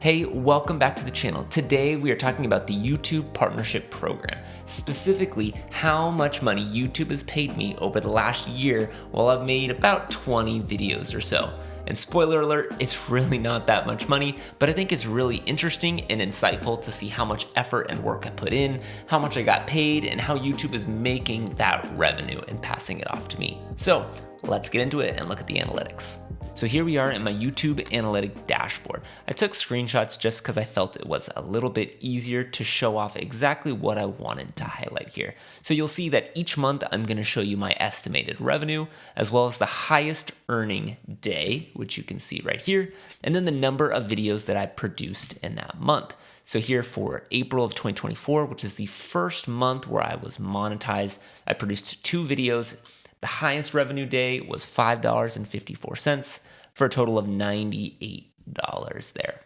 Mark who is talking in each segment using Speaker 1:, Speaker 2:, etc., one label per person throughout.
Speaker 1: Hey, welcome back to the channel. Today we are talking about the YouTube Partnership Program, specifically how much money YouTube has paid me over the last year while I've made about 20 videos or so. And spoiler alert, it's really not that much money, but I think it's really interesting and insightful to see how much effort and work I put in, how much I got paid, and how YouTube is making that revenue and passing it off to me. So let's get into it and look at the analytics. So here we are in my YouTube analytic dashboard. I took screenshots just because I felt it was a little bit easier to show off exactly what I wanted to highlight here. So you'll see that each month I'm going to show you my estimated revenue, as well as the highest earning day, which you can see right here, and then the number of videos that I produced in that month. So here for April of 2024, which is the first month where I was monetized, I produced 2 videos. The highest revenue day was $5.54 for a total of $98 there.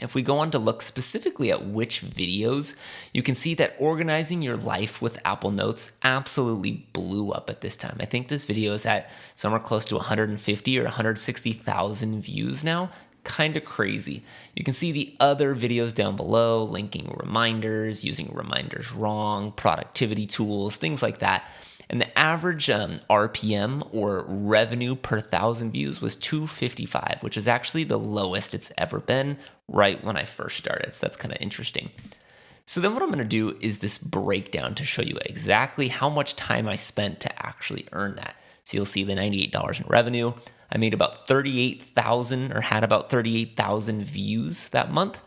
Speaker 1: If we go on to look specifically at which videos, you can see that organizing your life with Apple Notes absolutely blew up at this time. I think this video is at somewhere close to 150 or 160,000 views now. Kind of crazy. You can see the other videos down below, linking reminders, using reminders wrong, productivity tools, things like that. And the average RPM, or revenue per 1,000 views, was $2.55, which is actually the lowest it's ever been right when I first started. So that's kind of interesting. So then what I'm going to do is this breakdown to show you exactly how much time I spent to actually earn that. So you'll see the $98 in revenue. I made about 38,000 or had about 38,000 views that month.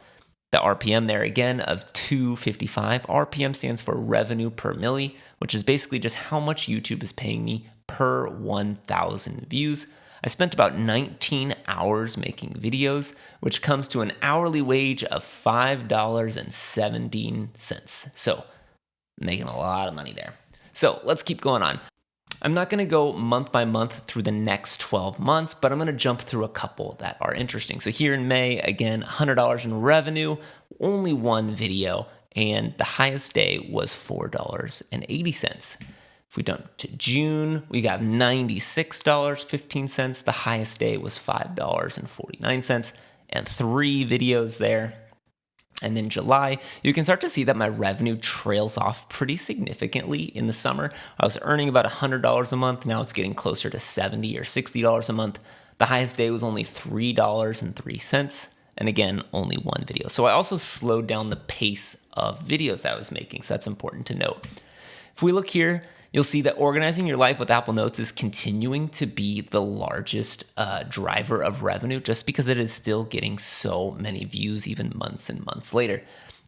Speaker 1: The RPM there again of $2.55. RPM stands for revenue per milli, which is basically just how much YouTube is paying me per 1,000 views. I spent about 19 hours making videos, which comes to an hourly wage of $5.17. So making a lot of money there. So let's keep going on. I'm not going to go month by month through the next 12 months, but I'm going to jump through a couple that are interesting. So here in May, again, $100 in revenue, only one video, and the highest day was $4.80. If we jump to June, we got $96.15. The highest day was $5.49, and 3 videos there. And then July, you can start to see that my revenue trails off pretty significantly in the summer. I was earning about $100 a month. Now it's getting closer to $70 or $60 a month. The highest day was only $3.03. And again, only one video. So I also slowed down the pace of videos that I was making. So that's important to note. If we look here, you'll see that organizing your life with Apple Notes is continuing to be the largest driver of revenue just because it is still getting so many views even months and months later.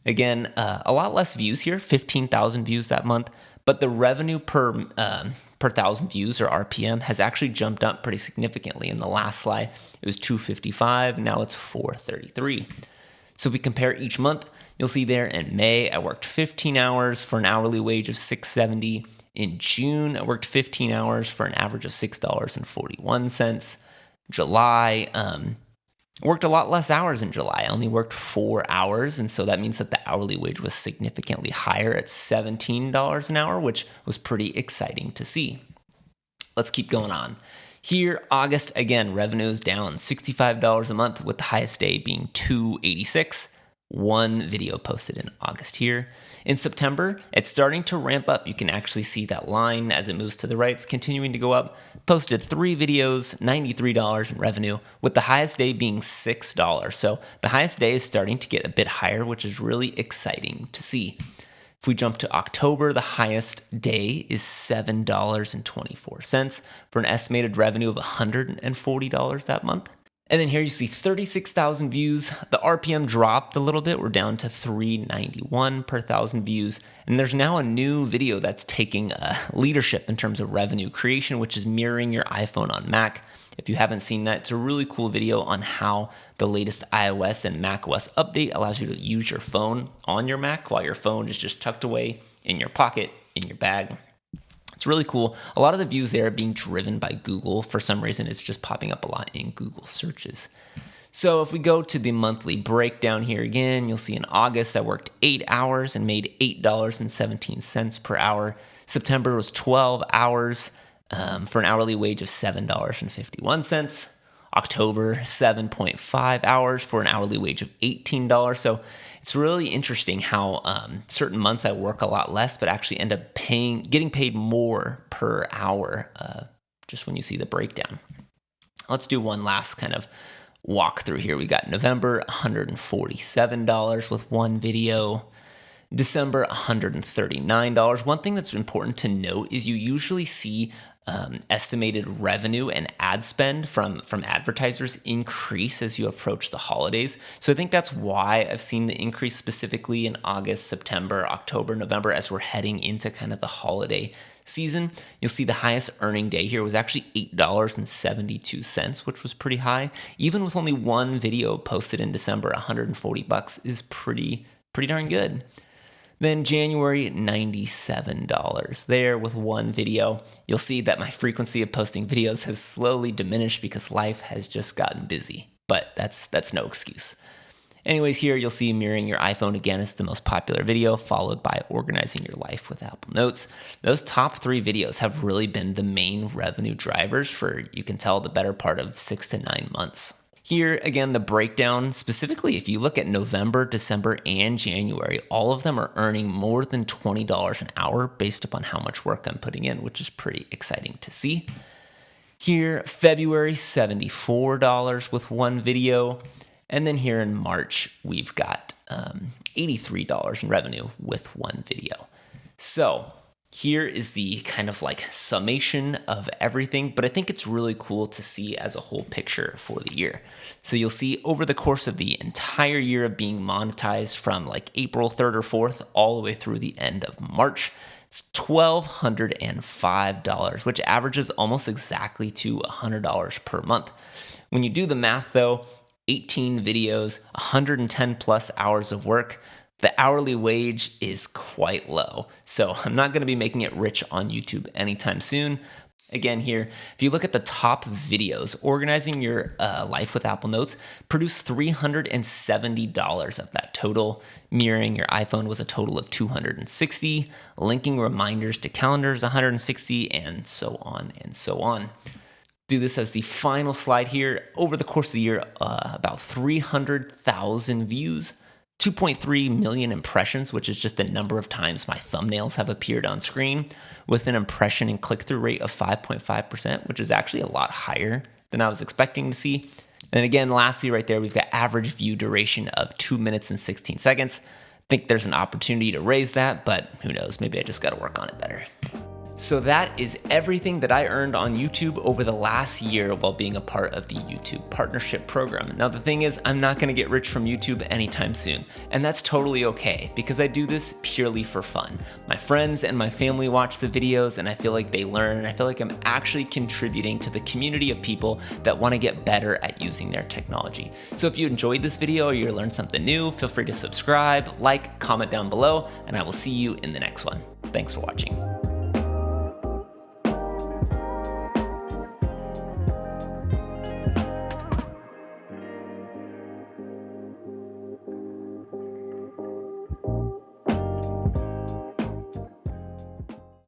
Speaker 1: Again, a lot less views here, 15,000 views that month, but the revenue per 1,000 views, or RPM, has actually jumped up pretty significantly. In the last slide, it was $2.55, now it's $4.33. So if we compare each month, you'll see there in May, I worked 15 hours for an hourly wage of $6.70. In June, I worked 15 hours for an average of $6.41. July, I worked a lot less hours in July. I only worked 4 hours, and so that means that the hourly wage was significantly higher at $17 an hour, which was pretty exciting to see. Let's keep going on. Here, August, again, revenue is down $65 a month, with the highest day being $2.86. One video posted in August here. In September, it's starting to ramp up. You can actually see that line as it moves to the right. It's continuing to go up. Posted 3 videos, $93 in revenue, with the highest day being $6. So the highest day is starting to get a bit higher, which is really exciting to see. If we jump to October, the highest day is $7.24 for an estimated revenue of $140 that month. And then here you see 36,000 views. The RPM dropped a little bit. We're down to $3.91 per 1,000 views. And there's now a new video that's taking leadership in terms of revenue creation, which is mirroring your iPhone on Mac. If you haven't seen that, it's a really cool video on how the latest iOS and macOS update allows you to use your phone on your Mac while your phone is just tucked away in your pocket, in your bag. It's really cool. A lot of the views there are being driven by Google. For some reason, it's just popping up a lot in Google searches. So if we go to the monthly breakdown here again, you'll see in August, I worked 8 hours and made $8.17 per hour. September was 12 hours for an hourly wage of $7.51. October, 7.5 hours for an hourly wage of $18. So it's really interesting how certain months I work a lot less, but actually end up getting paid more per hour, just when you see the breakdown. Let's do one last kind of walk through here. We got November, $147 with one video. December, $139. One thing that's important to note is you usually see estimated revenue and ad spend from advertisers increase as you approach the holidays. So I think that's why I've seen the increase specifically in August, September, October, November as we're heading into kind of the holiday season. You'll see the highest earning day here was actually $8.72, which was pretty high. Even with only one video posted in December, $140 is pretty darn good. Then January, $97 there with one video. You'll see that my frequency of posting videos has slowly diminished because life has just gotten busy, but that's no excuse. Anyways, here you'll see mirroring your iPhone again is the most popular video, followed by organizing your life with Apple Notes. Those top 3 videos have really been the main revenue drivers for, you can tell, the better part of 6 to 9 months. Here, again, the breakdown, specifically if you look at November, December, and January, all of them are earning more than $20 an hour based upon how much work I'm putting in, which is pretty exciting to see. Here, February, $74 with one video. And then here in March, we've got $83 in revenue with one video. So here is the kind of like summation of everything, but I think it's really cool to see as a whole picture for the year. So you'll see over the course of the entire year of being monetized from like April 3rd or 4th all the way through the end of March, it's $1,205, which averages almost exactly to $100 per month. When you do the math though, 18 videos, 110 plus hours of work, the hourly wage is quite low. So I'm not going to be making it rich on YouTube anytime soon. Again, here, if you look at the top videos, organizing your life with Apple Notes produced $370 of that total. Mirroring your iPhone was a total of $260. Linking reminders to calendars, $160, and so on and so on. Do this as the final slide here. Over the course of the year, about 300,000 views, 2.3 million impressions, which is just the number of times my thumbnails have appeared on screen, with an impression and click-through rate of 5.5%, which is actually a lot higher than I was expecting to see. And again, lastly right there, we've got average view duration of 2 minutes and 16 seconds. I think there's an opportunity to raise that, but who knows, maybe I just got to work on it better. So that is everything that I earned on YouTube over the last year while being a part of the YouTube Partnership Program. Now the thing is, I'm not gonna get rich from YouTube anytime soon, and that's totally okay because I do this purely for fun. My friends and my family watch the videos and I feel like they learn, and I feel like I'm actually contributing to the community of people that wanna get better at using their technology. So if you enjoyed this video or you learned something new, feel free to subscribe, like, comment down below, and I will see you in the next one. Thanks for watching.